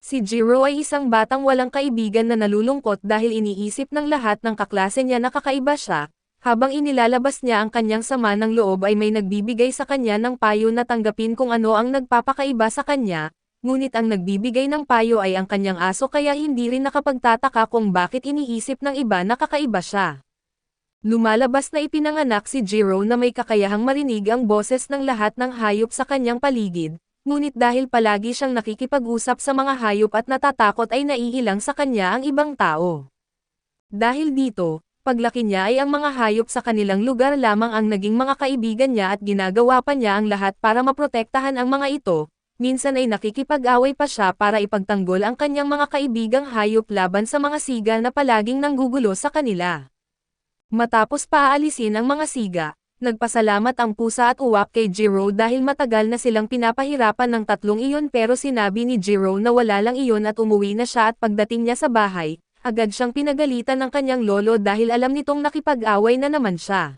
Si Jiro ay isang batang walang kaibigan na nalulungkot dahil iniisip ng lahat ng kaklase niya na kakaiba siya, habang inilalabas niya ang kanyang sama ng loob ay may nagbibigay sa kanya ng payo na tanggapin kung ano ang nagpapakaiba sa kanya, ngunit ang nagbibigay ng payo ay ang kanyang aso kaya hindi rin nakapagtataka kung bakit iniisip ng iba na kakaiba siya. Lumalabas na ipinanganak si Jiro na may kakayahang marinig ang boses ng lahat ng hayop sa kanyang paligid, ngunit dahil palagi siyang nakikipag-usap sa mga hayop at natatakot ay naiilang sa kanya ang ibang tao. Dahil dito, paglaki niya ay ang mga hayop sa kanilang lugar lamang ang naging mga kaibigan niya at ginagawa pa niya ang lahat para maprotektahan ang mga ito, minsan ay nakikipag-away pa siya para ipagtanggol ang kanyang mga kaibigang hayop laban sa mga siga na palaging nanggugulo sa kanila. Matapos paaalisin ang mga siga, nagpasalamat ang pusa at uwak kay Jiro dahil matagal na silang pinapahirapan ng tatlong iyon pero sinabi ni Jiro na wala lang iyon at umuwi na siya at pagdating niya sa bahay, agad siyang pinagalitan ng kanyang lolo dahil alam nitong nakipag-away na naman siya.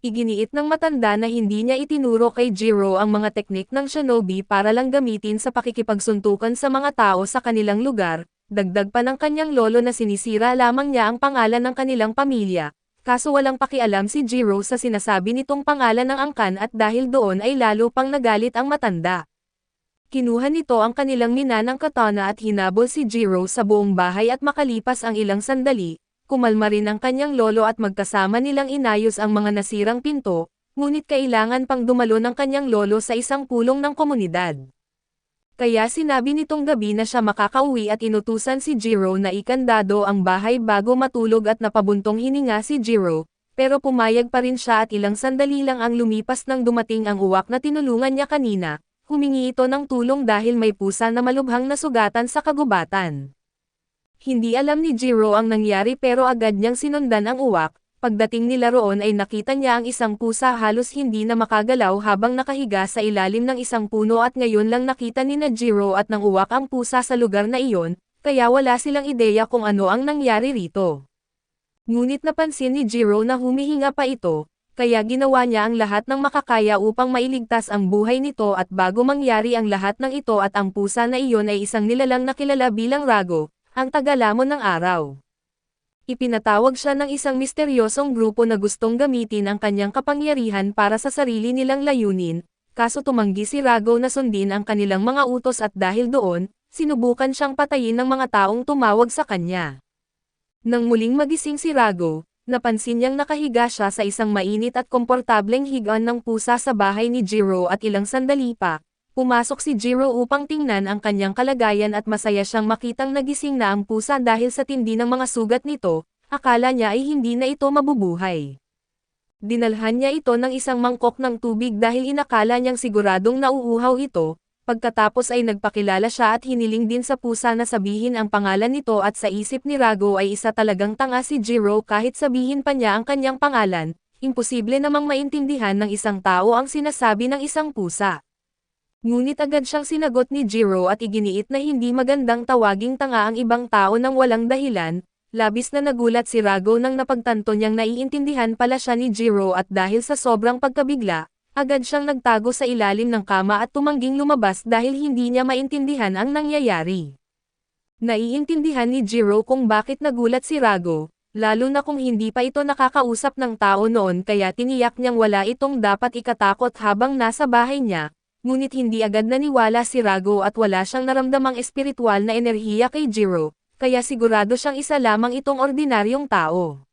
Iginiit ng matanda na hindi niya itinuro kay Jiro ang mga teknik ng shinobi para lang gamitin sa pakikipagsuntukan sa mga tao sa kanilang lugar, dagdag pa ng kanyang lolo na sinisira lamang niya ang pangalan ng kanilang pamilya. Kaso walang pakialam si Jiro sa sinasabi nitong pangalan ng angkan at dahil doon ay lalo pang nagalit ang matanda. Kinuha nito ang kanilang minanang katana at hinabol si Jiro sa buong bahay at makalipas ang ilang sandali, kumalma rin ang kanyang lolo at magkasama nilang inayos ang mga nasirang pinto, ngunit kailangan pang dumalo ng kanyang lolo sa isang pulong ng komunidad. Kaya sinabi nitong gabi na siya makakauwi at inutusan si Jiro na ikandado ang bahay bago matulog at napabuntong hininga si Jiro, pero pumayag pa rin siya at ilang sandali lang ang lumipas nang dumating ang uwak na tinulungan niya kanina, humingi ito ng tulong dahil may pusa na malubhang nasugatan sa kagubatan. Hindi alam ni Jiro ang nangyari pero agad niyang sinundan ang uwak. Pagdating nila roon ay nakita niya ang isang pusa halos hindi na makagalaw habang nakahiga sa ilalim ng isang puno at ngayon lang nakita ni Jiro at ng uwak ang pusa sa lugar na iyon, kaya wala silang ideya kung ano ang nangyari rito. Ngunit napansin ni Jiro na humihinga pa ito, kaya ginawa niya ang lahat ng makakaya upang mailigtas ang buhay nito at bago mangyari ang lahat ng ito at ang pusa na iyon ay isang nilalang na kilala bilang Rago, ang tagalamon ng araw. Ipinatawag siya ng isang misteryosong grupo na gustong gamitin ang kanyang kapangyarihan para sa sarili nilang layunin, kaso tumanggi si Rago na sundin ang kanilang mga utos at dahil doon, sinubukan siyang patayin ng mga taong tumawag sa kanya. Nang muling magising si Rago, napansin niyang nakahiga siya sa isang mainit at komportableng higaan ng pusa sa bahay ni Jiro at ilang sandali pa, pumasok si Jiro upang tingnan ang kanyang kalagayan at masaya siyang makitang nagising na ang pusa dahil sa tindi ng mga sugat nito, akala niya ay hindi na ito mabubuhay. Dinalhan niya ito ng isang mangkok ng tubig dahil inakala niyang siguradong nauuhaw ito, pagkatapos ay nagpakilala siya at hiniling din sa pusa na sabihin ang pangalan nito at sa isip ni Rago ay isa talagang tanga si Jiro kahit sabihin pa niya ang kanyang pangalan, imposible namang maintindihan ng isang tao ang sinasabi ng isang pusa. Ngunit agad siyang sinagot ni Jiro at iginiit na hindi magandang tawaging tanga ang ibang tao nang walang dahilan, labis na nagulat si Rago nang napagtanto niyang naiintindihan pala siya ni Jiro at dahil sa sobrang pagkabigla, agad siyang nagtago sa ilalim ng kama at tumangging lumabas dahil hindi niya maintindihan ang nangyayari. Naiintindihan ni Jiro kung bakit nagulat si Rago, lalo na kung hindi pa ito nakakausap ng tao noon kaya tiniyak niyang wala itong dapat ikatakot habang nasa bahay niya. Ngunit hindi agad naniwala si Rago at wala siyang naramdamang espiritual na enerhiya kay Jiro, kaya sigurado siyang isa lamang itong ordinaryong tao.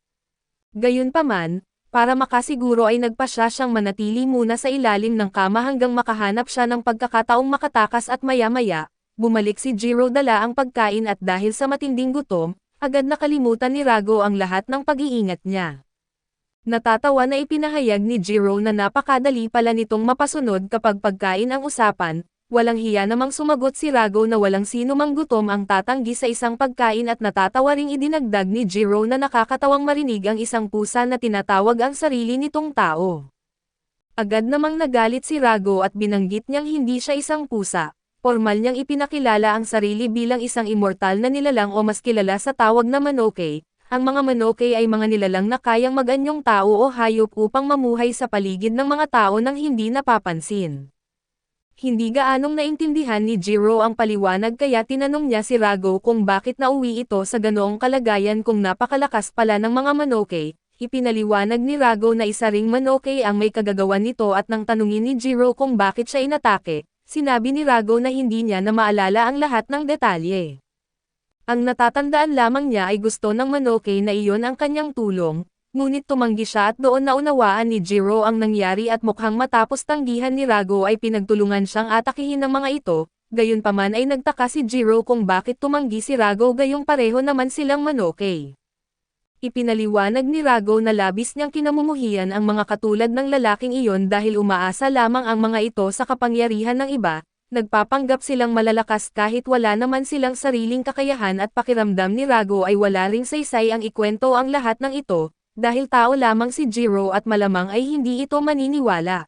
Gayunpaman, para makasiguro ay nagpasya siyang manatili muna sa ilalim ng kama hanggang makahanap siya ng pagkakataong makatakas at maya-maya, bumalik si Jiro dala ang pagkain at dahil sa matinding gutom, agad nakalimutan ni Rago ang lahat ng pag-iingat niya. Natatawa na ipinahayag ni Jiro na napakadali pala nitong mapasunod kapag pagkain ang usapan, walang hiya namang sumagot si Rago na walang sino mang gutom ang tatanggi sa isang pagkain at natatawa ring idinagdag ni Jiro na nakakatawang marinig ang isang pusa na tinatawag ang sarili nitong tao. Agad namang nagalit si Rago at binanggit niyang hindi siya isang pusa, formal niyang ipinakilala ang sarili bilang isang immortal na nilalang o mas kilala sa tawag na Manoke. Ang mga Manoke ay mga nilalang na kayang mag-anyong tao o hayop upang mamuhay sa paligid ng mga tao nang hindi napapansin. Hindi gaanong naintindihan ni Jiro ang paliwanag kaya tinanong niya si Rago kung bakit nauwi ito sa ganoong kalagayan kung napakalakas pala ng mga Monoke. Ipinaliwanag ni Rago na isa ring Monoke ang may kagagawan nito at nang tanungin ni Jiro kung bakit siya inatake, sinabi ni Rago na hindi niya na maalala ang lahat ng detalye. Ang natatandaan lamang niya ay gusto ng Monoke na iyon ang kanyang tulong, ngunit tumanggi siya at doon naunawaan ni Jiro ang nangyari at mukhang matapos tanggihan ni Rago ay pinagtulungan siyang atakihin ng mga ito, gayunpaman ay nagtaka si Jiro kung bakit tumanggi si Rago gayong pareho naman silang Monoke. Ipinaliwanag ni Rago na labis niyang kinamumuhian ang mga katulad ng lalaking iyon dahil umaasa lamang ang mga ito sa kapangyarihan ng iba, nagpapanggap silang malalakas kahit wala naman silang sariling kakayahan at pakiramdam ni Rago ay wala ring saysay ang ikwento ang lahat ng ito, dahil tao lamang si Jiro at malamang ay hindi ito maniniwala.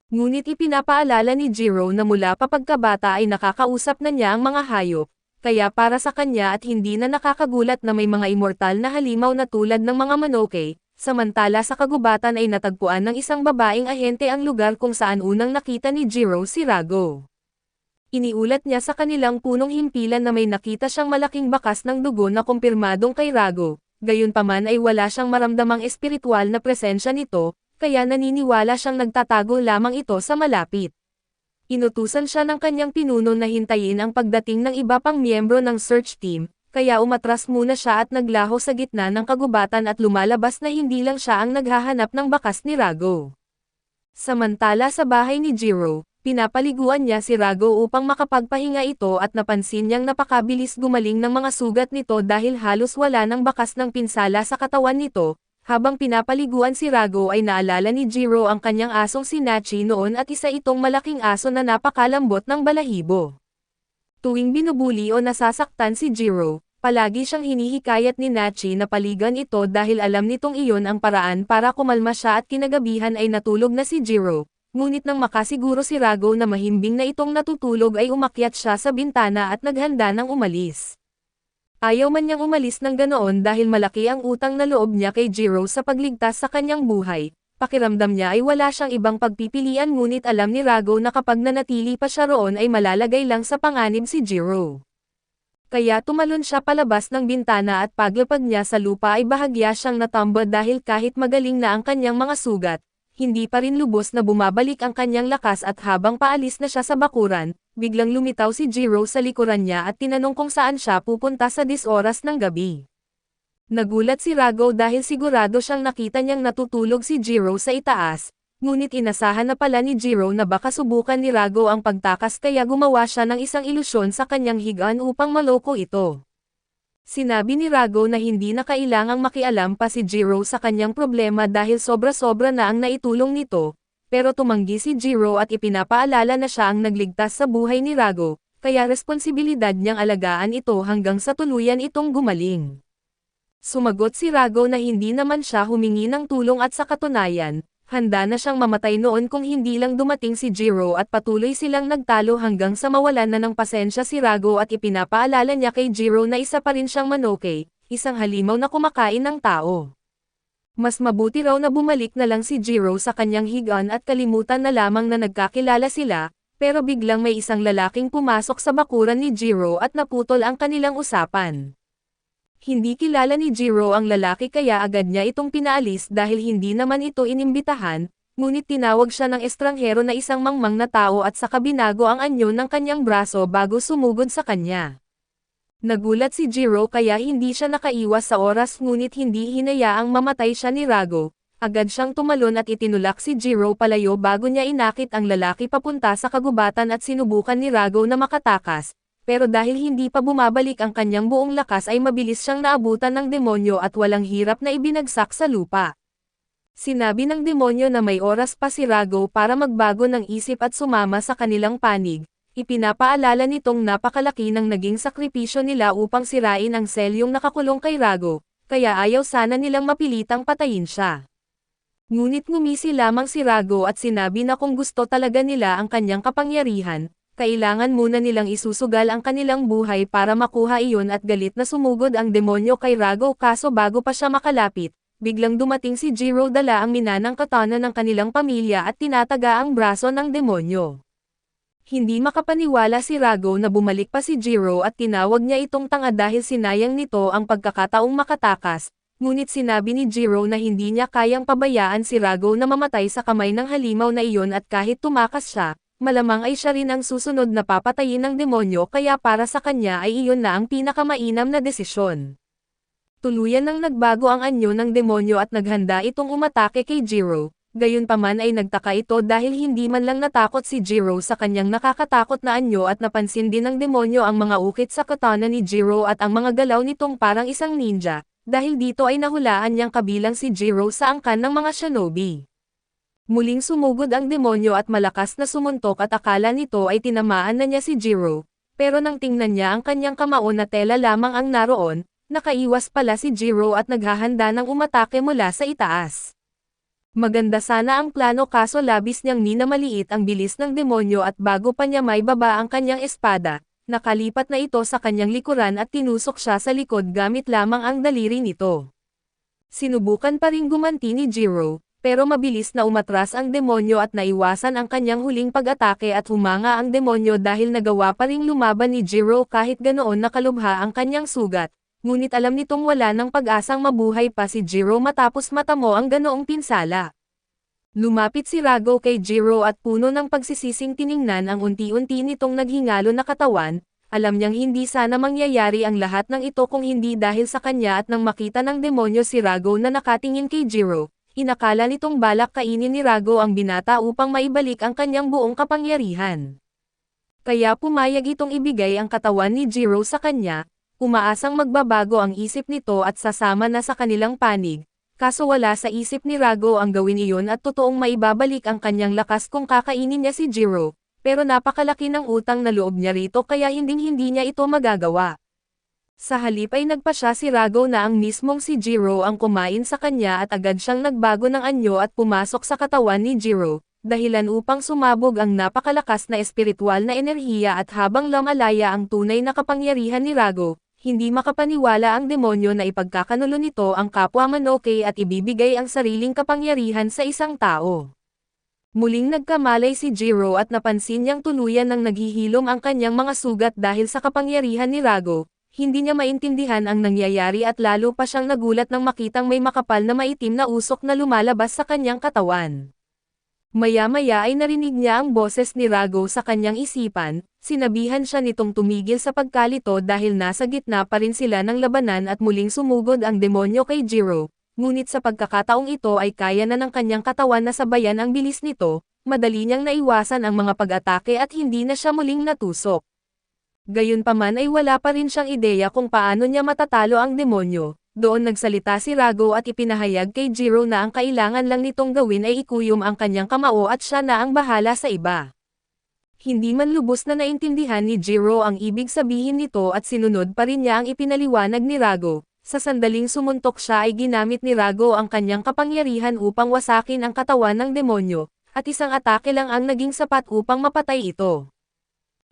Ngunit ipinapaalala ni Jiro na mula pa pagkabata ay nakakausap na niya ang mga hayop, kaya para sa kanya at hindi na nakakagulat na may mga immortal na halimaw na tulad ng mga Monoke, samantala sa kagubatan ay natagpuan ng isang babaeng ahente ang lugar kung saan unang nakita ni Jiro si Rago. Iniulat niya sa kanilang punong himpilan na may nakita siyang malaking bakas ng dugo na kumpirmadong kay Rago, gayunpaman ay wala siyang maramdamang espiritual na presensya nito, kaya naniniwala siyang nagtatago lamang ito sa malapit. Inutusan siya ng kanyang pinuno na hintayin ang pagdating ng iba pang miyembro ng search team, kaya umatras muna siya at naglaho sa gitna ng kagubatan at lumalabas na hindi lang siya ang naghahanap ng bakas ni Rago. Samantala sa bahay ni Jiro, pinapaliguan niya si Rago upang makapagpahinga ito at napansin niyang napakabilis gumaling ng mga sugat nito dahil halos wala ng bakas ng pinsala sa katawan nito. Habang pinapaliguan si Rago ay naalala ni Jiro ang kanyang asong si Nachi noon at isa itong malaking aso na napakalambot ng balahibo. Tuwing binubuli o nasasaktan si Jiro, palagi siyang hinihikayat ni Nachi na paligan ito dahil alam nitong iyon ang paraan para kumalma siya at kinagabihan ay natulog na si Jiro, ngunit nang makasiguro si Rago na mahimbing na itong natutulog ay umakyat siya sa bintana at naghanda ng umalis. Ayaw man niyang umalis ng ganoon dahil malaki ang utang na loob niya kay Jiro sa pagligtas sa kanyang buhay. Pakiramdam niya ay wala siyang ibang pagpipilian ngunit alam ni Rago na kapag nanatili pa siya roon ay malalagay lang sa panganib si Jiro. Kaya tumalon siya palabas ng bintana at paglapag niya sa lupa ay bahagya siyang natumba dahil kahit magaling na ang kanyang mga sugat, hindi pa rin lubos na bumabalik ang kanyang lakas at habang paalis na siya sa bakuran, biglang lumitaw si Jiro sa likuran niya at tinanong kung saan siya pupunta sa 10 oras ng gabi. Nagulat si Rago dahil sigurado siyang nakita niyang natutulog si Jiro sa itaas, ngunit inasahan na pala ni Jiro na baka subukan ni Rago ang pagtakas kaya gumawa siya ng isang ilusyon sa kanyang higaan upang maloko ito. Sinabi ni Rago na hindi na kailangang makialam pa si Jiro sa kanyang problema dahil sobra-sobra na ang naitulong nito, pero tumanggi si Jiro at ipinapaalala na siya ang nagligtas sa buhay ni Rago, kaya responsibilidad niyang alagaan ito hanggang sa tuluyan itong gumaling. Sumagot si Rago na hindi naman siya humingi ng tulong at sa katunayan, handa na siyang mamatay noon kung hindi lang dumating si Jiro at patuloy silang nagtalo hanggang sa mawalan na ng pasensya si Rago at ipinapaalala niya kay Jiro na isa pa rin siyang Monoke, isang halimaw na kumakain ng tao. Mas mabuti raw na bumalik na lang si Jiro sa kanyang higaan at kalimutan na lamang na nagkakilala sila, pero biglang may isang lalaking pumasok sa bakuran ni Jiro at naputol ang kanilang usapan. Hindi kilala ni Jiro ang lalaki kaya agad niya itong pinaalis dahil hindi naman ito inimbitahan, ngunit tinawag siya ng estranghero na isang mangmang na tao at saka binago ang anyo ng kanyang braso bago sumugod sa kanya. Nagulat si Jiro kaya hindi siya nakaiwas sa oras ngunit hindi hinayaang mamatay siya ni Rago, agad siyang tumalon at itinulak si Jiro palayo bago niya inakit ang lalaki papunta sa kagubatan at sinubukan ni Rago na makatakas. Pero dahil hindi pa bumabalik ang kanyang buong lakas ay mabilis siyang naabutan ng demonyo at walang hirap na ibinagsak sa lupa. Sinabi ng demonyo na may oras pa si Rago para magbago ng isip at sumama sa kanilang panig. Ipinapaalala nitong napakalaki ng naging sakripisyo nila upang sirain ang selyong nakakulong kay Rago, kaya ayaw sana nilang mapilitang patayin siya. Ngunit ngumisi lamang si Rago at sinabi na kung gusto talaga nila ang kanyang kapangyarihan, kailangan muna nilang isusugal ang kanilang buhay para makuha iyon at galit na sumugod ang demonyo kay Rago kaso bago pa siya makalapit, biglang dumating si Jiro dala ang minanang katana ng kanilang pamilya at tinataga ang braso ng demonyo. Hindi makapaniwala si Rago na bumalik pa si Jiro at tinawag niya itong tanga dahil sinayang nito ang pagkakataong makatakas, ngunit sinabi ni Jiro na hindi niya kayang pabayaan si Rago na mamatay sa kamay ng halimaw na iyon at kahit tumakas siya, malamang ay siya rin ang susunod na papatayin ng demonyo kaya para sa kanya ay iyon na ang pinakamainam na desisyon. Tuluyan nang nagbago ang anyo ng demonyo at naghanda itong umatake kay Jiro, gayunpaman ay nagtaka ito dahil hindi man lang natakot si Jiro sa kanyang nakakatakot na anyo at napansin din ng demonyo ang mga ukit sa katana ni Jiro at ang mga galaw nitong parang isang ninja, dahil dito ay nahulaan niyang kabilang si Jiro sa angkan ng mga shinobi. Muling sumugod ang demonyo at malakas na sumuntok at akala nito ay tinamaan na niya si Jiro, pero nang tingnan niya ang kanyang kamao na tela lamang ang naroon, nakaiwas pala si Jiro at naghahanda ng umatake mula sa itaas. Maganda sana ang plano kaso labis niyang minamaliit ang bilis ng demonyo at bago pa niya may baba ang kanyang espada, nakalipat na ito sa kanyang likuran at tinusok siya sa likod gamit lamang ang daliri nito. Sinubukan pa ring gumanti ni Jiro, pero mabilis na umatras ang demonyo at naiwasan ang kanyang huling pag-atake at humanga ang demonyo dahil nagawa pa ring lumaban ni Jiro kahit ganoon nakalubha ang kanyang sugat. Ngunit alam nitong wala ng pag-asang mabuhay pa si Jiro matapos matamo ang ganoong pinsala. Lumapit si Rago kay Jiro at puno ng pagsisising tiningnan ang unti-unti nitong naghingalo na katawan, alam niyang hindi sana mangyayari ang lahat ng ito kung hindi dahil sa kanya at nang makita ng demonyo si Rago na nakatingin kay Jiro, inakala nitong balak kainin ni Rago ang binata upang maibalik ang kanyang buong kapangyarihan. Kaya pumayag itong ibigay ang katawan ni Jiro sa kanya, umaasang magbabago ang isip nito at sasama na sa kanilang panig, kaso wala sa isip ni Rago ang gawin iyon at totoong maibabalik ang kanyang lakas kung kakainin niya si Jiro, pero napakalaki ng utang na loob niya rito kaya hinding-hindi niya ito magagawa. Sa halip ay nagpasya si Rago na ang mismong si Jiro ang kumain sa kanya at agad siyang nagbago ng anyo at pumasok sa katawan ni Jiro, dahilan upang sumabog ang napakalakas na espiritual na enerhiya at habang lumalaya ang tunay na kapangyarihan ni Rago, hindi makapaniwala ang demonyo na ipagkakanulo nito ang kapwa Manoke at ibibigay ang sariling kapangyarihan sa isang tao. Muling nagkamalay si Jiro at napansin niyang tuluyan ng naghihilom ang kanyang mga sugat dahil sa kapangyarihan ni Rago, hindi niya maintindihan ang nangyayari at lalo pa siyang nagulat nang makitang may makapal na maitim na usok na lumalabas sa kanyang katawan. Maya-maya ay narinig niya ang boses ni Rago sa kanyang isipan, sinabihan siya nitong tumigil sa pagkalito dahil nasa gitna pa rin sila ng labanan at muling sumugod ang demonyo kay Jiro, ngunit sa pagkakataong ito ay kaya na ng kanyang katawan na sabayan ang bilis nito, madali niyang naiwasan ang mga pag-atake at hindi na siya muling natusok. Gayunpaman ay wala pa rin siyang ideya kung paano niya matatalo ang demonyo. Doon nagsalita si Rago at ipinahayag kay Jiro na ang kailangan lang nitong gawin ay ikuyom ang kanyang kamao at siya na ang bahala sa iba. Hindi man lubos na naintindihan ni Jiro ang ibig sabihin nito at sinunod pa rin niya ang ipinaliwanag ni Rago. Sa sandaling sumuntok siya ay ginamit ni Rago ang kanyang kapangyarihan upang wasakin ang katawan ng demonyo, at isang atake lang ang naging sapat upang mapatay ito.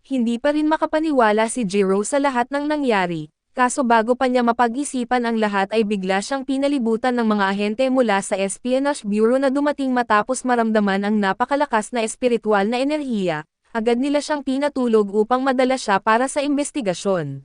Hindi pa rin makapaniwala si Jiro sa lahat ng nangyari. Kaso bago pa niya mapag-isipan ang lahat ay bigla siyang pinalibutan ng mga ahente mula sa Espionage Bureau na dumating matapos maramdaman ang napakalakas na espiritual na enerhiya, agad nila siyang pinatulog upang madala siya para sa investigasyon.